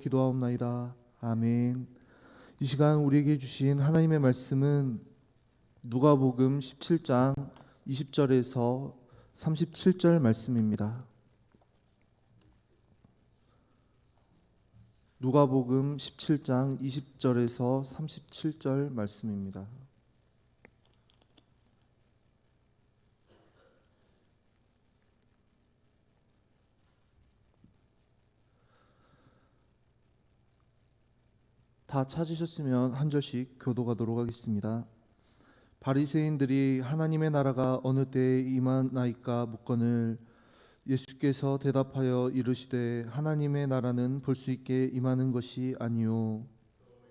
기도하옵나이다. 아멘. 이 시간 우리에게 주신 하나님의 말씀은 누가복음 17장 20절에서 37절 말씀입니다. 누가복음 17장 20절에서 37절 말씀입니다. 다 찾으셨으면 한 절씩 교도가도록 하겠습니다. 바리새인들이 하나님의 나라가 어느 때에 임하나이까 묻거늘 예수께서 대답하여 이르시되 하나님의 나라는 볼 수 있게 임하는 것이 아니요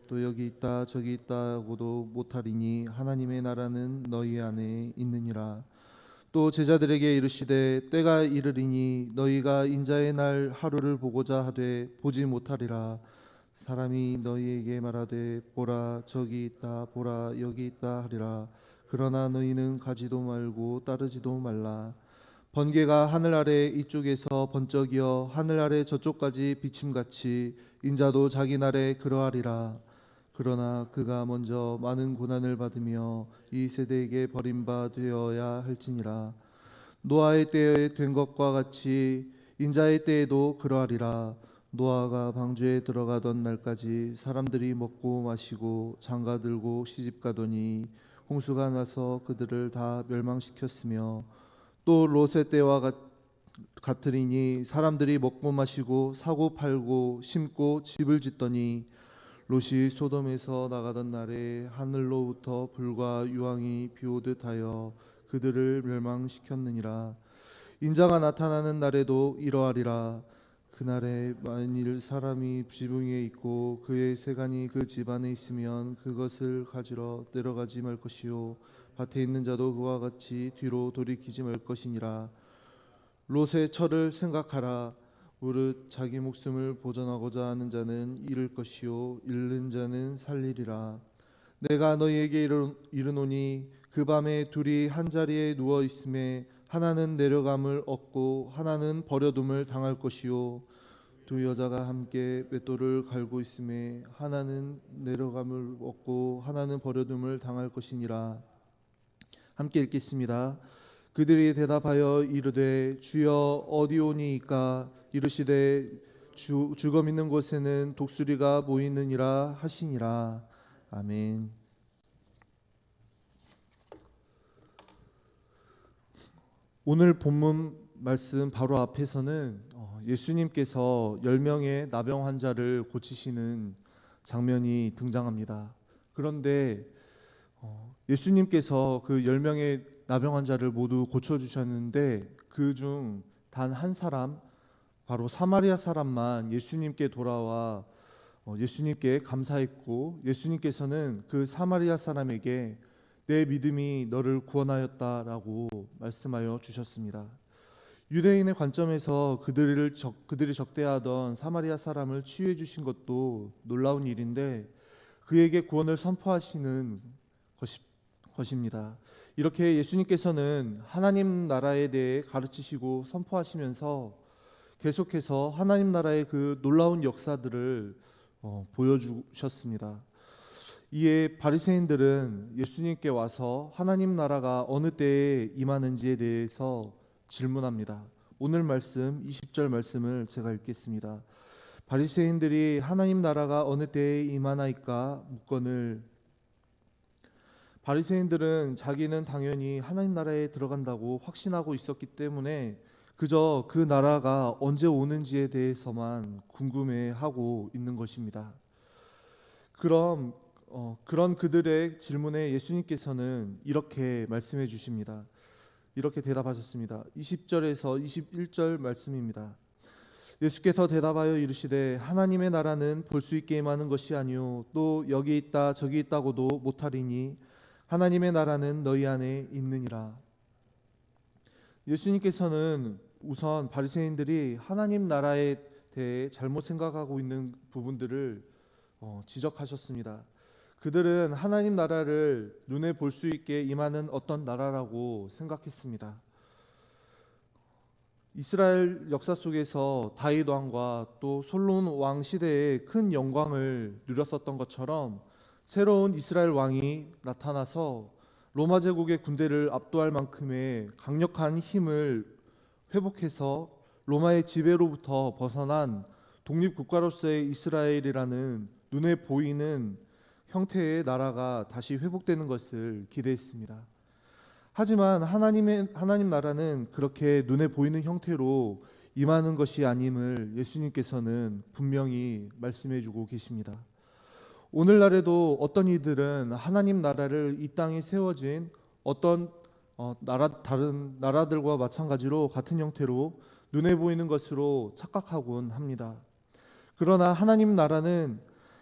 또 여기 있다 저기 있다고도 못하리니 하나님의 나라는 너희 안에 있느니라. 또 제자들에게 이르시되 때가 이르리니 너희가 인자의 날 하루를 보고자 하되 보지 못하리라. 사람이 너희에게 말하되 보라 저기 있다 보라 여기 있다 하리라. 그러나 너희는 가지도 말고 따르지도 말라. 번개가 하늘 아래 이쪽에서 번쩍이어 하늘 아래 저쪽까지 비침같이 인자도 자기 날에 그러하리라. 그러나 그가 먼저 많은 고난을 받으며 이 세대에게 버림바 되어야 할지니라. 노아의 때에 된 것과 같이 인자의 때에도 그러하리라. 노아가 방주에 들어가던 날까지 사람들이 먹고 마시고 장가들고 시집가더니 홍수가 나서 그들을 다 멸망시켰으며 또 롯의 때와 같으리니 사람들이 먹고 마시고 사고 팔고 심고 집을 짓더니 롯이 소돔에서 나가던 날에 하늘로부터 불과 유황이 비오듯 하여 그들을 멸망시켰느니라. 인자가 나타나는 날에도 이러하리라. 그날에 만일 사람이 지붕 위에 있고 그의 세간이 그 집 안에 있으면 그것을 가지러 내려가지 말 것이요 밭에 있는 자도 그와 같이 뒤로 돌이키지 말 것이니라. 롯의 철을 생각하라. 무릇 자기 목숨을 보전하고자 하는 자는 잃을 것이요 잃는 자는 살리리라. 내가 너희에게 이르노니 그 밤에 둘이 한 자리에 누워 있음에 하나는 내려감을 얻고 하나는 버려둠을 당할 것이요 두 여자가 함께 맷돌을 갈고 있음에 하나는 내려감을 얻고 하나는 버려둠을 당할 것이니라. 함께 읽겠습니다. 그들이 대답하여 이르되 주여 어디 오니이까? 이르시되 죽어 있는 곳에는 독수리가 모이느니라 하시니라. 아멘. 오늘 본문 말씀 바로 앞에서는 예수님께서 10명의 나병 환자를 고치시는 장면이 등장합니다. 그런데 예수님께서 그 10명의 나병 환자를 모두 고쳐주셨는데 그중 단 한 사람, 바로 사마리아 사람만 예수님께 돌아와 예수님께 감사했고 예수님께서는 그 사마리아 사람에게 내 믿음이 너를 구원하였다라고 말씀하여 주셨습니다. 유대인의 관점에서 그들이 적대하던 사마리아 사람을 치유해 주신 것도 놀라운 일인데 그에게 구원을 선포하시는 것입니다. 이렇게 예수님께서는 하나님 나라에 대해 가르치시고 선포하시면서 계속해서 하나님 나라의 그 놀라운 역사들을 보여주셨습니다. 이에 바리새인들은 예수님께 와서 하나님 나라가 어느 때에 임하는지에 대해서 질문합니다. 오늘 말씀 20절 말씀을 제가 읽겠습니다. 바리새인들이 하나님 나라가 어느 때에 임하나이까 묻거늘 바리새인들은 자기는 당연히 하나님 나라에 들어간다고 확신하고 있었기 때문에 그저 그 나라가 언제 오는지에 대해서만 궁금해하고 있는 것입니다. 그런 그들의 질문에 예수님께서는 이렇게 말씀해 주십니다. 이렇게 대답하셨습니다. 20절에서 21절 말씀입니다. 예수께서 대답하여 이르시되 하나님의 나라는 볼 수 있게 임하는 것이 아니요 또 여기 있다 저기 있다고도 못하리니 하나님의 나라는 너희 안에 있느니라. 예수님께서는 우선 바리새인들이 하나님 나라에 대해 잘못 생각하고 있는 부분들을 지적하셨습니다. 그들은 하나님 나라를 눈에 볼 수 있게 임하는 어떤 나라라고 생각했습니다. 이스라엘 역사 속에서 다윗 왕과 또 솔로몬 왕 시대에 큰 영광을 누렸었던 것처럼 새로운 이스라엘 왕이 나타나서 로마 제국의 군대를 압도할 만큼의 강력한 힘을 회복해서 로마의 지배로부터 벗어난 독립국가로서의 이스라엘이라는 눈에 보이는 형태의 나라가 다시 회복되는 것을 기대했습니다. 하지만 하나님 나라는 그렇게 눈에 보이는 형태로 임하는 것이 아님을 예수님께서는 분명히 말씀해 주고 계십니다. 오늘날에도 어떤 이들은 하나님 나라를 이 땅에 세워진 어떤 다른 나라들과 마찬가지로 같은 형태로 눈에 보이는 것으로 착각하곤 합니다. 그러나 하나님 나라는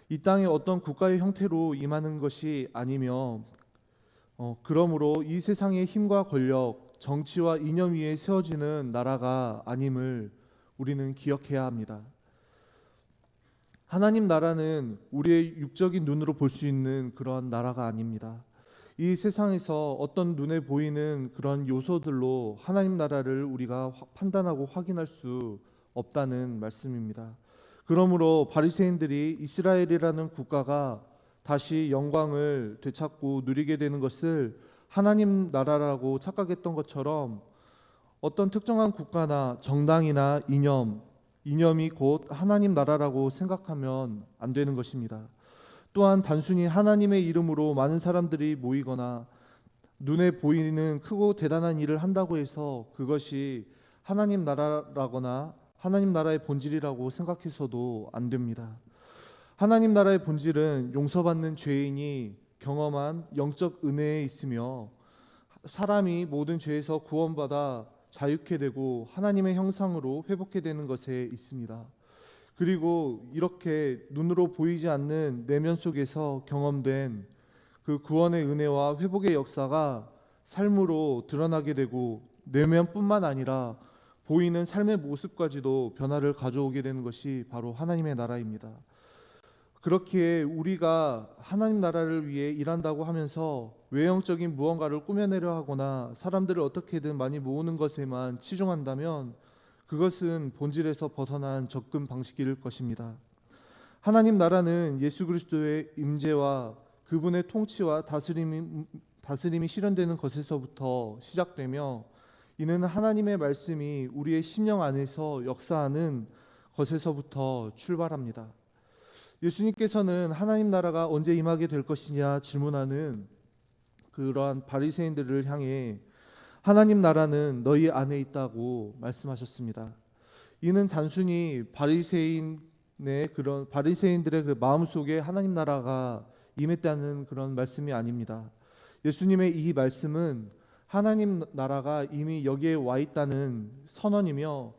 이 땅의 어떤 국가의 형태로 임하는 것이 아니며 그러므로 이 세상의 힘과 권력, 정치와 이념 위에 세워지는 나라가 아님을 우리는 기억해야 합니다. 하나님 나라는 우리의 육적인 눈으로 볼 수 있는 그런 나라가 아닙니다. 이 세상에서 어떤 눈에 보이는 그런 요소들로 하나님 나라를 우리가 판단하고 확인할 수 없다는 말씀입니다. 그러므로 바리새인들이 이스라엘이라는 국가가 다시 영광을 되찾고 누리게 되는 것을 하나님 나라라고 착각했던 것처럼 어떤 특정한 국가나 정당이나 이념이 곧 하나님 나라라고 생각하면 안 되는 것입니다. 또한 단순히 하나님의 이름으로 많은 사람들이 모이거나 눈에 보이는 크고 대단한 일을 한다고 해서 그것이 하나님 나라라거나 하나님 나라의 본질이라고 생각해서도 안 됩니다. 하나님 나라의 본질은 용서받는 죄인이 경험한 영적 은혜에 있으며 사람이 모든 죄에서 구원받아 자유케 되고 하나님의 형상으로 회복해 되는 것에 있습니다. 그리고 이렇게 눈으로 보이지 않는 내면 속에서 경험된 그 구원의 은혜와 회복의 역사가 삶으로 드러나게 되고 내면뿐만 아니라 보이는 삶의 모습까지도 변화를 가져오게 되는 것이 바로 하나님의 나라입니다. 그렇기에 우리가 하나님 나라를 위해 일한다고 하면서 외형적인 무언가를 꾸며내려 하거나 사람들을 어떻게든 많이 모으는 것에만 치중한다면 그것은 본질에서 벗어난 접근 방식일 것입니다. 하나님 나라는 예수 그리스도의 임재와 그분의 통치와 다스림이 실현되는 것에서부터 시작되며 이는 하나님의 말씀이 우리의 심령 안에서 역사하는 것에서부터 출발합니다. 예수님께서는 하나님 나라가 언제 임하게 될 것이냐 질문하는 그러한 바리새인들을 향해 하나님 나라는 너희 안에 있다고 말씀하셨습니다. 이는 단순히 바리새인들의 그 마음 속에 하나님 나라가 임했다는 그런 말씀이 아닙니다. 예수님의 이 말씀은 하나님 나라가 이미 여기에 와 있다는 선언이며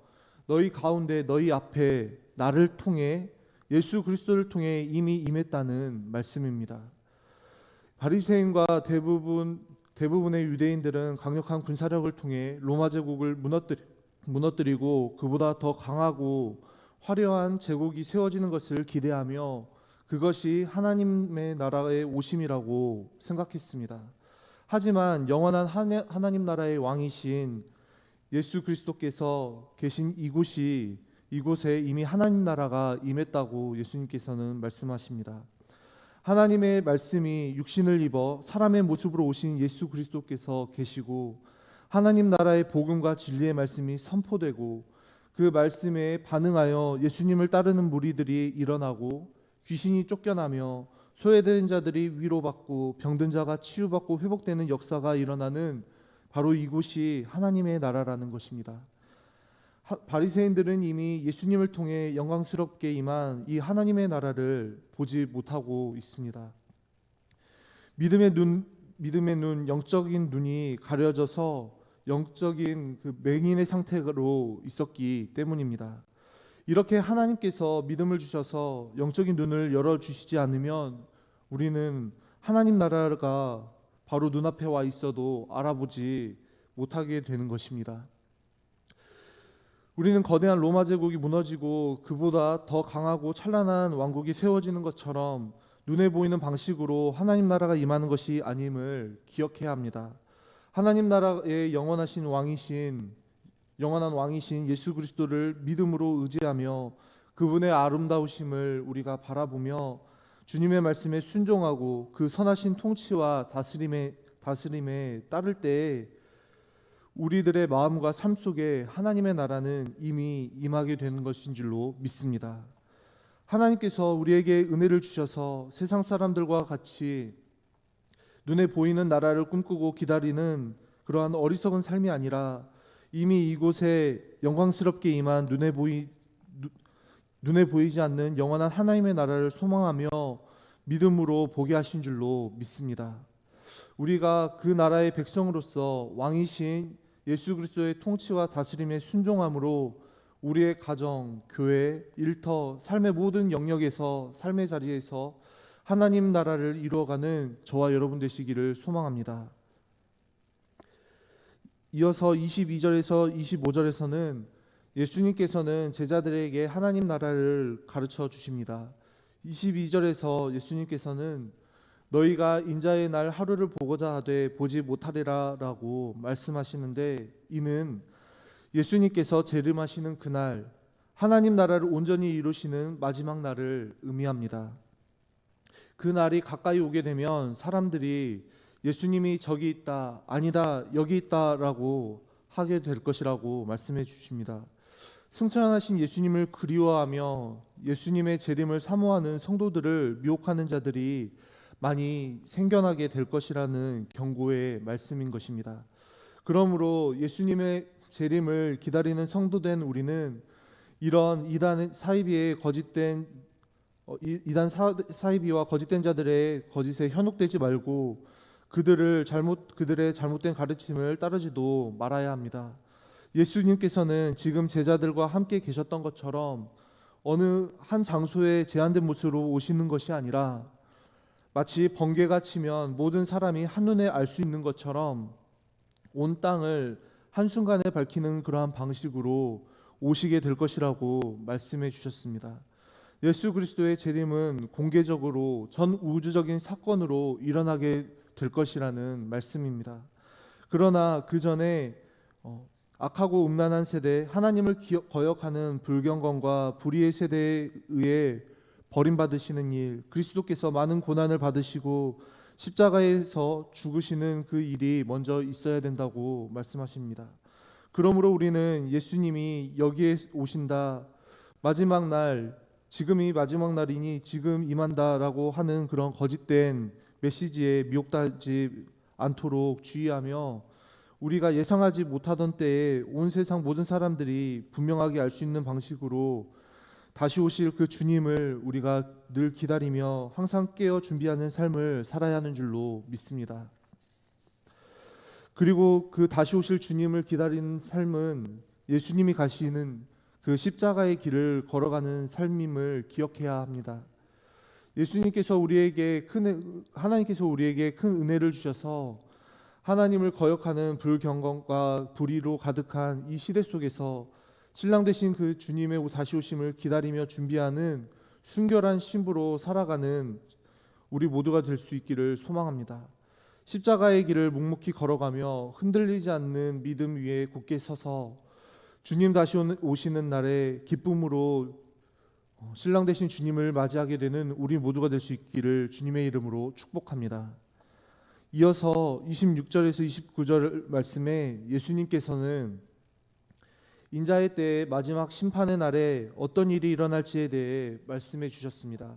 너희 가운데 너희 앞에 나를 통해 예수 그리스도를 통해 이미 임했다는 말씀입니다. 바리새인과 대부분의 유대인들은 강력한 군사력을 통해 로마 제국을 무너뜨리고 그보다 더 강하고 화려한 제국이 세워지는 것을 기대하며 그것이 하나님의 나라의 오심이라고 생각했습니다. 하지만 영원한 하나님 나라의 왕이신 예수 그리스도께서 계신 이곳에 이미 하나님 나라가 임했다고 예수님께서는 말씀하십니다. 하나님의 말씀이 육신을 입어 사람의 모습으로 오신 예수 그리스도께서 계시고 하나님 나라의 복음과 진리의 말씀이 선포되고 그 말씀에 반응하여 예수님을 따르는 무리들이 일어나고 귀신이 쫓겨나며 소외된 자들이 위로받고 병든 자가 치유받고 회복되는 역사가 일어나는 바로 이곳이 하나님의 나라라는 것입니다. 바리새인들은 이미 예수님을 통해 영광스럽게 임한 이 하나님의 나라를 보지 못하고 있습니다. 믿음의 눈, 영적인 눈이 가려져서 영적인 그 맹인의 상태로 있었기 때문입니다. 이렇게 하나님께서 믿음을 주셔서 영적인 눈을 열어주시지 않으면 우리는 하나님 나라가 바로 눈앞에 와 있어도 알아보지 못하게 되는 것입니다. 우리는 거대한 로마 제국이 무너지고 그보다 더 강하고 찬란한 왕국이 세워지는 것처럼 눈에 보이는 방식으로 하나님 나라가 임하는 것이 아님을 기억해야 합니다. 하나님 나라의 영원하신 왕이신 영원한 왕이신 예수 그리스도를 믿음으로 의지하며 그분의 아름다우심을 우리가 바라보며 주님의 말씀에 순종하고 그 선하신 통치와 다스림에 따를 때 우리들의 마음과 삶 속에 하나님의 나라는 이미 임하게 되는 것인 줄로 믿습니다. 하나님께서 우리에게 은혜를 주셔서 세상 사람들과 같이 눈에 보이는 나라를 꿈꾸고 기다리는 그러한 어리석은 삶이 아니라 이미 이곳에 영광스럽게 임한 눈에 보이지 않는 영원한 하나님의 나라를 소망하며 믿음으로 보게 하신 줄로 믿습니다. 우리가 그 나라의 백성으로서 왕이신 예수 그리스도의 통치와 다스림에 순종함으로 우리의 가정, 교회, 일터, 삶의 모든 영역에서 삶의 자리에서 하나님 나라를 이루어가는 저와 여러분 되시기를 소망합니다. 이어서 22절에서 25절에서는 예수님께서는 제자들에게 하나님 나라를 가르쳐 주십니다. 22절에서 예수님께서는 너희가 인자의 날 하루를 보고자 하되 보지 못하리라 라고 말씀하시는데, 이는 예수님께서 재림하시는 그날 하나님 나라를 온전히 이루시는 마지막 날을 의미합니다. 그 날이 가까이 오게 되면 사람들이 예수님이 저기 있다, 아니다, 여기 있다라고 하게 될 것이라고 말씀해 주십니다. 승천하신 예수님을 그리워하며 예수님의 재림을 사모하는 성도들을 미혹하는 자들이 많이 생겨나게 될 것이라는 경고의 말씀인 것입니다. 그러므로 예수님의 재림을 기다리는 성도된 우리는 이런 이단 사이비와 거짓된 자들의 거짓에 현혹되지 말고 그들의 잘못된 가르침을 따르지도 말아야 합니다. 예수님께서는 지금 제자들과 함께 계셨던 것처럼 어느 한 장소에 제한된 모습으로 오시는 것이 아니라 마치 번개가 치면 모든 사람이 한눈에 알 수 있는 것처럼 온 땅을 한순간에 밝히는 그러한 방식으로 오시게 될 것이라고 말씀해 주셨습니다. 예수 그리스도의 재림은 공개적으로 전 우주적인 사건으로 일어나게 될 것이라는 말씀입니다. 그러나 그 전에 악하고 음란한 세대, 하나님을 거역하는 불경건과 불의의 세대에 의해 버림받으시는 일, 그리스도께서 많은 고난을 받으시고 십자가에서 죽으시는 그 일이 먼저 있어야 된다고 말씀하십니다. 그러므로 우리는 예수님이 여기에 오신다, 마지막 날, 지금이 마지막 날이니 지금 임한다라고 하는 그런 거짓된 메시지에 미혹되지 않도록 주의하며 우리가 예상하지 못하던 때에 온 세상 모든 사람들이 분명하게 알 수 있는 방식으로 다시 오실 그 주님을 우리가 늘 기다리며 항상 깨어 준비하는 삶을 살아야 하는 줄로 믿습니다. 그리고 그 다시 오실 주님을 기다리는 삶은 예수님이 가시는 그 십자가의 길을 걸어가는 삶임을 기억해야 합니다. 하나님께서 우리에게 큰 은혜를 주셔서 하나님을 거역하는 불경건과 불의로 가득한 이 시대 속에서 신랑 되신 그 주님의 다시 오심을 기다리며 준비하는 순결한 신부로 살아가는 우리 모두가 될 수 있기를 소망합니다. 십자가의 길을 묵묵히 걸어가며 흔들리지 않는 믿음 위에 굳게 서서 주님 다시 오시는 날에 기쁨으로 신랑 되신 주님을 맞이하게 되는 우리 모두가 될 수 있기를 주님의 이름으로 축복합니다. 이어서 26절에서 29절 말씀에 예수님께서는 인자의 때의 마지막 심판의 날에 어떤 일이 일어날지에 대해 말씀해 주셨습니다.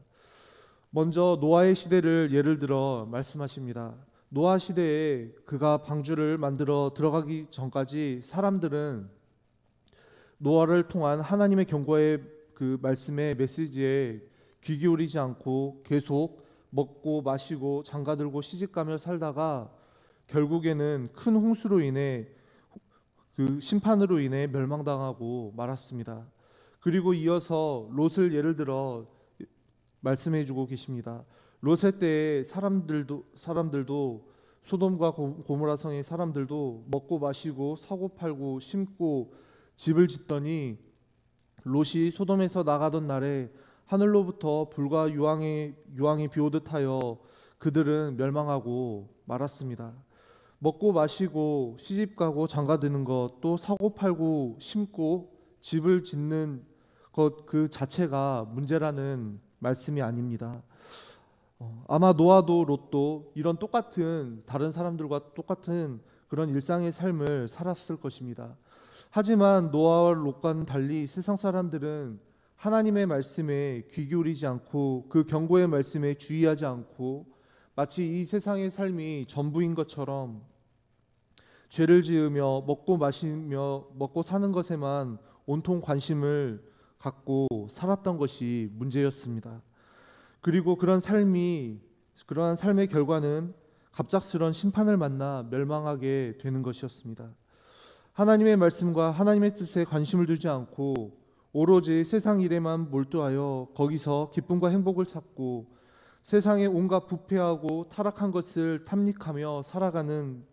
먼저 노아의 시대를 예를 들어 말씀하십니다. 노아 시대에 그가 방주를 만들어 들어가기 전까지 사람들은 노아를 통한 하나님의 경고의 그 말씀의 메시지에 귀 기울이지 않고 계속 먹고 마시고 장가들고 시집가며 살다가 결국에는 큰 홍수로 인해 그 심판으로 인해 멸망당하고 말았습니다. 그리고 이어서 롯을 예를 들어 말씀해 주고 계십니다. 롯의 때에 사람들도 소돔과 고모라 성의 사람들도 먹고 마시고 사고 팔고 심고 집을 짓더니 롯이 소돔에서 나가던 날에 하늘로부터 불과 유황이 비오듯 하여 그들은 멸망하고 말았습니다. 먹고 마시고 시집가고 장가드는 것, 또 사고 팔고 심고 집을 짓는 것 그 자체가 문제라는 말씀이 아닙니다. 아마 노아도 롯도 이런 똑같은 다른 사람들과 똑같은 그런 일상의 삶을 살았을 것입니다. 하지만 노아와 롯과는 달리 세상 사람들은 하나님의 말씀에 귀 기울이지 않고 그 경고의 말씀에 주의하지 않고 마치 이 세상의 삶이 전부인 것처럼 죄를 지으며 먹고 마시며 먹고 사는 것에만 온통 관심을 갖고 살았던 것이 문제였습니다. 그리고 그러한 삶의 결과는 갑작스런 심판을 만나 멸망하게 되는 것이었습니다. 하나님의 말씀과 하나님의 뜻에 관심을 두지 않고 오로지 세상 일에만 몰두하여 거기서 기쁨과 행복을 찾고 세상의 온갖 부패하고 타락한 것을 탐닉하며 살아가는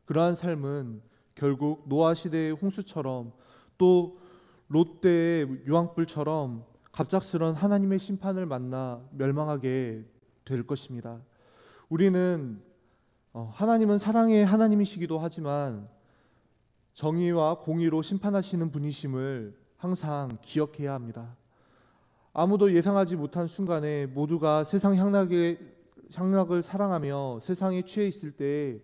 그러한 삶은 결국 노아 시대의 홍수처럼 또 롯데의 유황불처럼 갑작스런 하나님의 심판을 만나 멸망하게 될 것입니다. 우리는 하나님은 사랑의 하나님이시기도 하지만 정의와 공의로 심판하시는 분이심을 항상 기억해야 합니다. 아무도 예상하지 못한 순간에 모두가 세상 향락을 사랑하며 세상에 취해 있을 때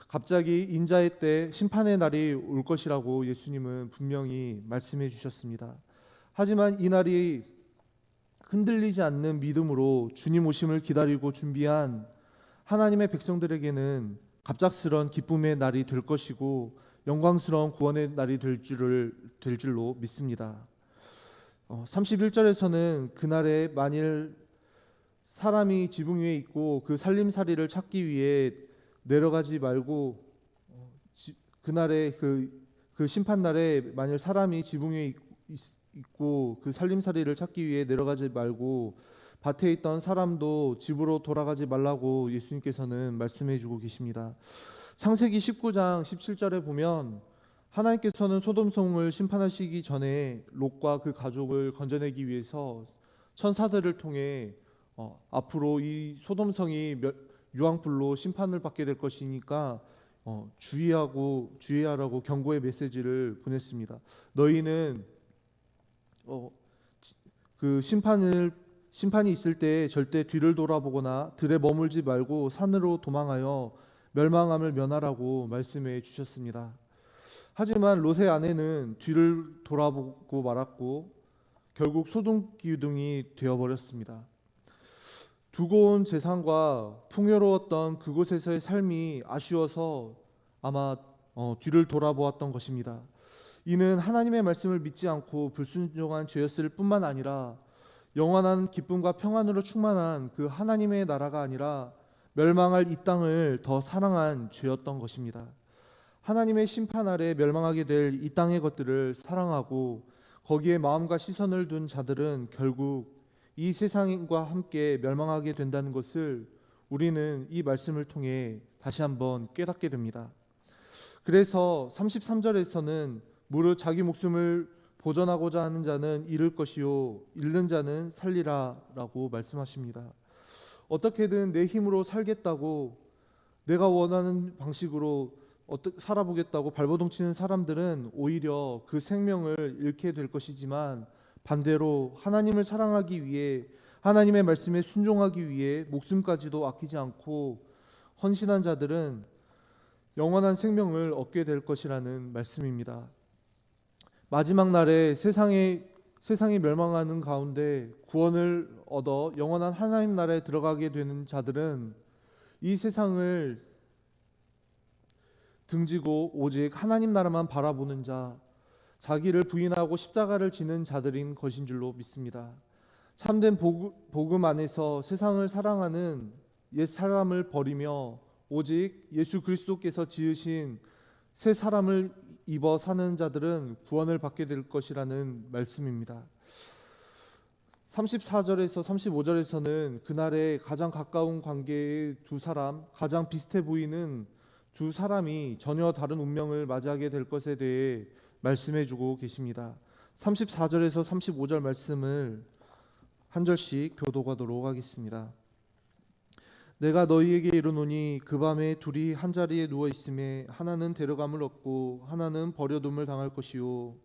갑자기 인자의 때 심판의 날이 올 것이라고 예수님은 분명히 말씀해 주셨습니다. 하지만 이 날이 흔들리지 않는 믿음으로 주님 오심을 기다리고 준비한 하나님의 백성들에게는 갑작스런 기쁨의 날이 될 것이고 영광스러운 구원의 날이 될 줄로 믿습니다. 31절에서는 그날에 만일 사람이 지붕 위에 있고 그 살림살이를 찾기 위해 내려가지 말고 그날에 그 심판날에 만일 사람이 지붕 위에 있고 그 살림살이를 찾기 위해 내려가지 말고 밭에 있던 사람도 집으로 돌아가지 말라고 예수님께서는 말씀해 주고 계십니다. 창세기 19장 17절에 보면 하나님께서는 소돔성을 심판하시기 전에 롯과 그 가족을 건져내기 위해서 천사들을 통해 앞으로 이 소돔성이 유황불로 심판을 받게 될 것이니까 주의하라고 경고의 메시지를 보냈습니다. 너희는 그 심판이 있을 때 절대 뒤를 돌아보거나 들에 머물지 말고 산으로 도망하여 멸망함을 면하라고 말씀해 주셨습니다. 하지만 롯의 아내는 뒤를 돌아보고 말았고 결국 소돔기둥이 되어버렸습니다. 두고 온 재산과 풍요로웠던 그곳에서의 삶이 아쉬워서 아마 뒤를 돌아보았던 것입니다. 이는 하나님의 말씀을 믿지 않고 불순종한 죄였을 뿐만 아니라 영원한 기쁨과 평안으로 충만한 그 하나님의 나라가 아니라 멸망할 이 땅을 더 사랑한 죄였던 것입니다. 하나님의 심판 아래 멸망하게 될 이 땅의 것들을 사랑하고 거기에 마음과 시선을 둔 자들은 결국 이 세상과 함께 멸망하게 된다는 것을 우리는 이 말씀을 통해 다시 한번 깨닫게 됩니다. 그래서 33절에서는 무릇 자기 목숨을 보전하고자 하는 자는 잃을 것이요 잃는 자는 살리라 라고 말씀하십니다. 어떻게든 내 힘으로 살겠다고 내가 원하는 방식으로 살아보겠다고 발버둥 치는 사람들은 오히려 그 생명을 잃게 될 것이지만 반대로 하나님을 사랑하기 위해 하나님의 말씀에 순종하기 위해 목숨까지도 아끼지 않고 헌신한 자들은 영원한 생명을 얻게 될 것이라는 말씀입니다. 마지막 날에 세상이 멸망하는 가운데 구원을 얻어 영원한 하나님 나라에 들어가게 되는 자들은 이 세상을 등지고 오직 하나님 나라만 바라보는 자, 자기를 부인하고 십자가를 지는 자들인 것인 줄로 믿습니다. 참된 복음 안에서 세상을 사랑하는 옛 사람을 버리며 오직 예수 그리스도께서 지으신 새 사람을 입어 사는 자들은 구원을 받게 될 것이라는 말씀입니다. 34절에서 35절에서는 그날에 가장 가까운 관계의 두 사람, 가장 비슷해 보이는 두 사람이 전혀 다른 운명을 맞이하게 될 것에 대해 말씀해 주고 계십니다. 34절에서 35절 말씀을 한 절씩 교독하도록 하겠습니다. 내가 너희에게 이르노니 그 밤에 둘이 한 자리에 누워 있음에 하나는 데려감을 얻고 하나는 버려둠을 당할 것이요.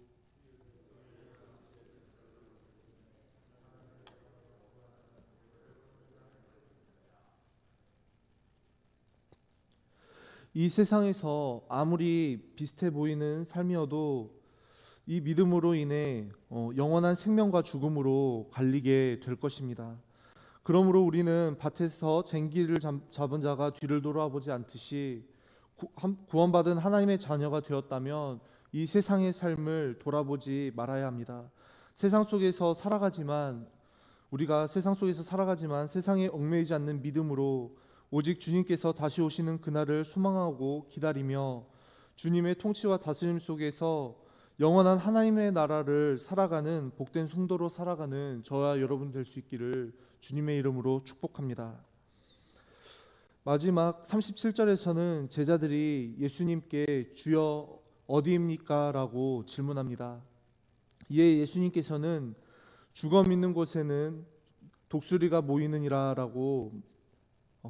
이 세상에서 아무리 비슷해 보이는 삶이어도 이 믿음으로 인해 영원한 생명과 죽음으로 갈리게 될 것입니다. 그러므로 우리는 밭에서 쟁기를 잡은 자가 뒤를 돌아보지 않듯이 구원받은 하나님의 자녀가 되었다면 이 세상의 삶을 돌아보지 말아야 합니다. 세상 속에서 살아가지만 우리가 세상 속에서 살아가지만 세상에 얽매이지 않는 믿음으로 오직 주님께서 다시 오시는 그날을 소망하고 기다리며 주님의 통치와 다스림 속에서 영원한 하나님의 나라를 살아가는 복된 성도로 살아가는 저와 여러분 될 수 있기를 주님의 이름으로 축복합니다. 마지막 37절에서는 제자들이 예수님께 주여 어디입니까? 라고 질문합니다. 이에 예수님께서는 죽어 있는 곳에는 독수리가 모이느니라 라고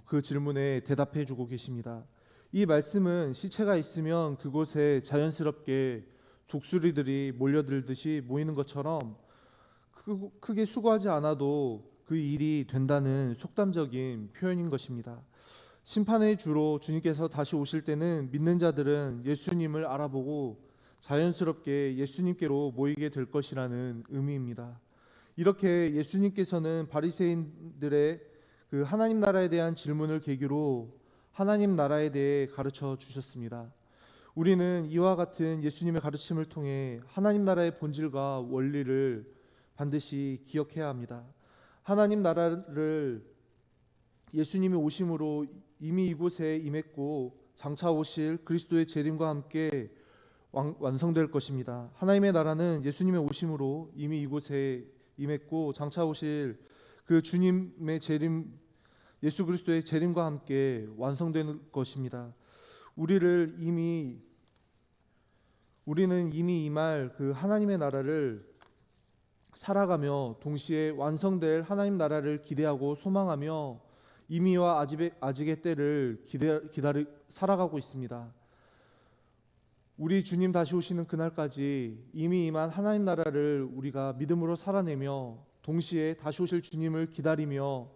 그 질문에 대답해 주고 계십니다. 이 말씀은 시체가 있으면 그곳에 자연스럽게 독수리들이 몰려들듯이 모이는 것처럼 크게 수고하지 않아도 그 일이 된다는 속담적인 표현인 것입니다. 심판의 주로 주님께서 다시 오실 때는 믿는 자들은 예수님을 알아보고 자연스럽게 예수님께로 모이게 될 것이라는 의미입니다. 이렇게 예수님께서는 바리새인들의 그 하나님 나라에 대한 질문을 계기로 하나님 나라에 대해 가르쳐 주셨습니다. 우리는 이와 같은 예수님의 가르침을 통해 하나님 나라의 본질과 원리를 반드시 기억해야 합니다. 하나님 나라를 예수님의 오심으로 이미 이곳에 임했고 장차 오실 그리스도의 재림과 함께 완성될 것입니다. 하나님의 나라는 예수님의 오심으로 이미 이곳에 임했고 장차 오실 그 주님의 재림, 예수 그리스도의 재림과 함께 완성되는 것입니다. 우리는 이미 임할 그 하나님의 나라를 살아가며 동시에 완성될 하나님 나라를 기대하고 소망하며 이미와 아직의 때를 기다리 살아가고 있습니다. 우리 주님 다시 오시는 그날까지 이미 임한 하나님 나라를 우리가 믿음으로 살아내며 동시에 다시 오실 주님을 기다리며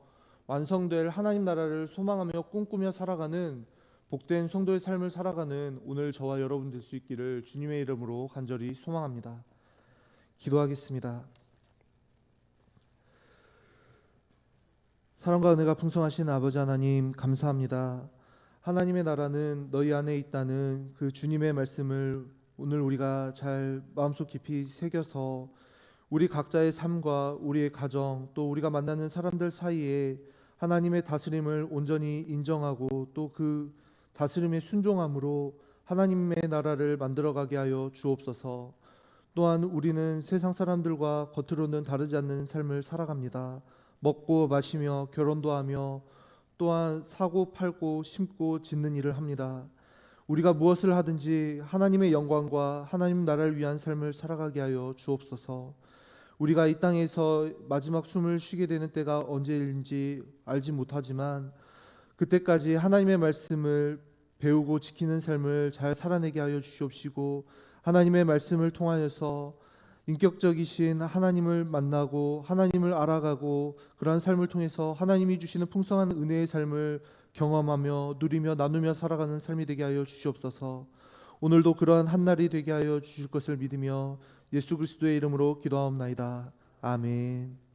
완성될 하나님 나라를 소망하며 꿈꾸며 살아가는 복된 성도의 삶을 살아가는 오늘 저와 여러분 될 수 있기를 주님의 이름으로 간절히 소망합니다. 기도하겠습니다. 사랑과 은혜가 풍성하신 아버지 하나님 감사합니다. 하나님의 나라는 너희 안에 있다는 그 주님의 말씀을 오늘 우리가 잘 마음속 깊이 새겨서 우리 각자의 삶과 우리의 가정 또 우리가 만나는 사람들 사이에 하나님의 다스림을 온전히 인정하고 또 그 다스림에 순종함으로 하나님의 나라를 만들어가게 하여 주옵소서. 또한 우리는 세상 사람들과 겉으로는 다르지 않는 삶을 살아갑니다. 먹고 마시며 결혼도 하며 또한 사고 팔고 심고 짓는 일을 합니다. 우리가 무엇을 하든지 하나님의 영광과 하나님 나라를 위한 삶을 살아가게 하여 주옵소서. 우리가 이 땅에서 마지막 숨을 쉬게 되는 때가 언제인지 알지 못하지만 그때까지 하나님의 말씀을 배우고 지키는 삶을 잘 살아내게 하여 주시옵시고 하나님의 말씀을 통하여서 인격적이신 하나님을 만나고 하나님을 알아가고 그러한 삶을 통해서 하나님이 주시는 풍성한 은혜의 삶을 경험하며 누리며 나누며 살아가는 삶이 되게 하여 주시옵소서. 오늘도 그러한 한날이 되게 하여 주실 것을 믿으며 예수 그리스도의 이름으로 기도하옵나이다. 아멘.